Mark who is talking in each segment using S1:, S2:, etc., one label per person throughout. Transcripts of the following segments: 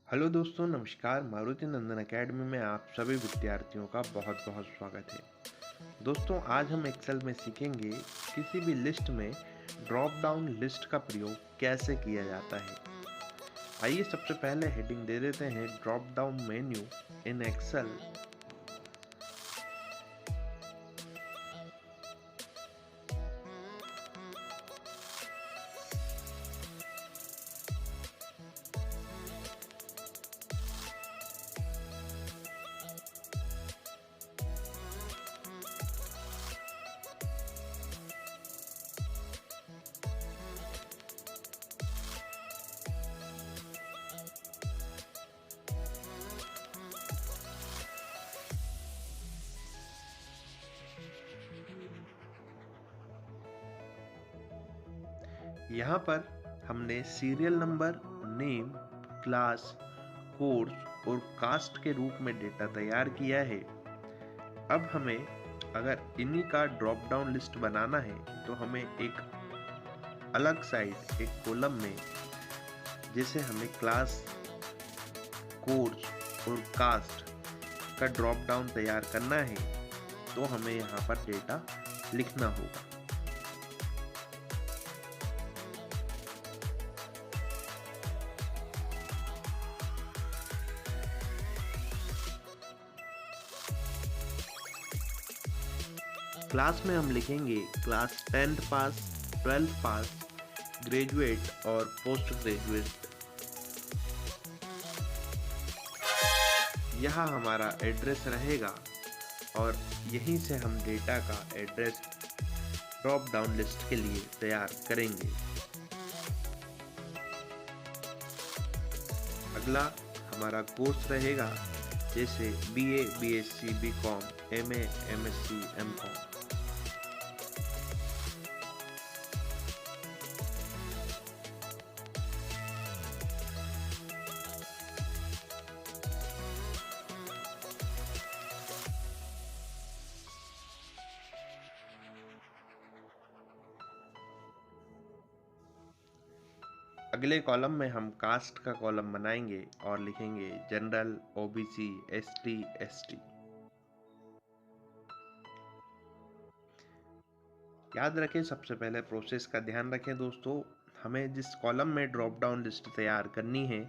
S1: Hello दोस्तों, नमस्कार। मारुति नंदन academy में आप सभी विद्यार्थियों का बहुत बहुत स्वागत है। दोस्तों, आज हम एक्सेल में सीखेंगे किसी भी लिस्ट में ड्रॉप डाउन लिस्ट का प्रयोग कैसे किया जाता है। आइए सबसे पहले हेडिंग दे देते हैं drop down menu in Excel. यहाँ पर हमने serial number, name, class, course और कास्ट के रूप में डेटा तैयार किया है। अब हमें अगर इन्हीं का ड्रॉप डाउन लिस्ट बनाना है तो हमें एक अलग साइड एक कॉलम में, जैसे हमें क्लास, कोर्स और कास्ट का ड्रॉप डाउन तैयार करना है, तो हमें यहाँ पर डेटा लिखना होगा। क्लास में हम लिखेंगे क्लास 10th पास, 12th पास, ग्रेजुएट और पोस्ट ग्रेजुएट। यहाँ हमारा एड्रेस रहेगा और यहीं से हम डेटा का एड्रेस ड्रॉप डाउन लिस्ट के लिए तैयार करेंगे। अगला हमारा कोर्स रहेगा, जैसे BA, BSc, BCom, MA, MSc, MCom। अगले कॉलम में हम कास्ट का कॉलम बनाएंगे और लिखेंगे जनरल, OBC, ST, ST। याद रखें, सबसे पहले प्रोसेस का ध्यान रखें दोस्तों। हमें जिस कॉलम में ड्रॉप डाउन लिस्ट तैयार करनी है,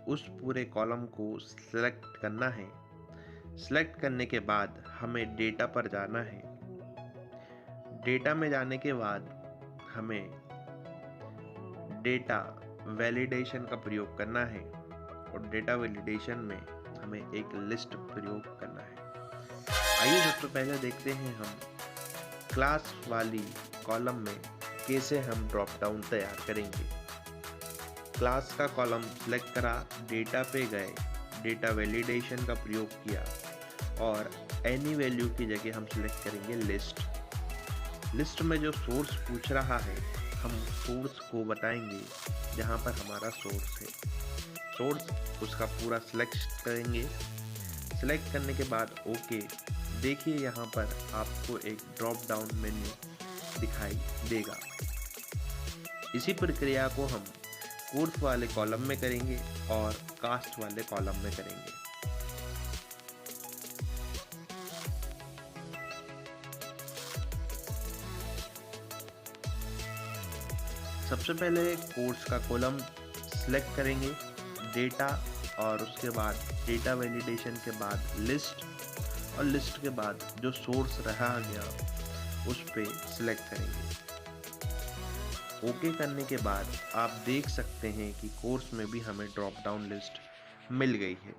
S1: उस पूरे कॉलम को सिलेक्ट करना है। सिलेक्ट करने के बाद हमें डेटा पर जाना है। डेटा में जाने के बाद हमें डेटा वैलिडेशन का प्रयोग करना है और डेटा वैलिडेशन में हमें एक लिस्ट प्रयोग करना है। आइए सबसे पहले देखते हैं हम क्लास वाली कॉलम में कैसे हम ड्रॉप डाउन तैयार करेंगे। क्लास का कॉलम सिलेक्ट करा, डेटा पे गए, डेटा वैलिडेशन का प्रयोग किया और एनी वैल्यू की जगह हम सिलेक्ट करेंगे लिस्ट। लिस्ट में जो सोर्स पूछ रहा है, हम सोर्स को बताएंगे जहाँ पर हमारा सोर्स है। सोर्स उसका पूरा सिलेक्ट करेंगे। सिलेक्ट करने के बाद ओके। देखिए यहाँ पर आपको एक ड्रॉप डाउन मेन्यू दिखाई देगा। इसी प्रक्रिया को हम कोर्स वाले कॉलम में करेंगे और कास्ट वाले कॉलम में करेंगे। सबसे पहले कोर्स का कॉलम सिलेक्ट करेंगे, डेटा और उसके बाद डेटा वैलिडेशन के बाद लिस्ट, और लिस्ट के बाद जो सोर्स रहा गया उस पे सिलेक्ट करेंगे। ओके करने के बाद आप देख सकते हैं कि कोर्स में भी हमें ड्रॉप डाउन लिस्ट मिल गई है।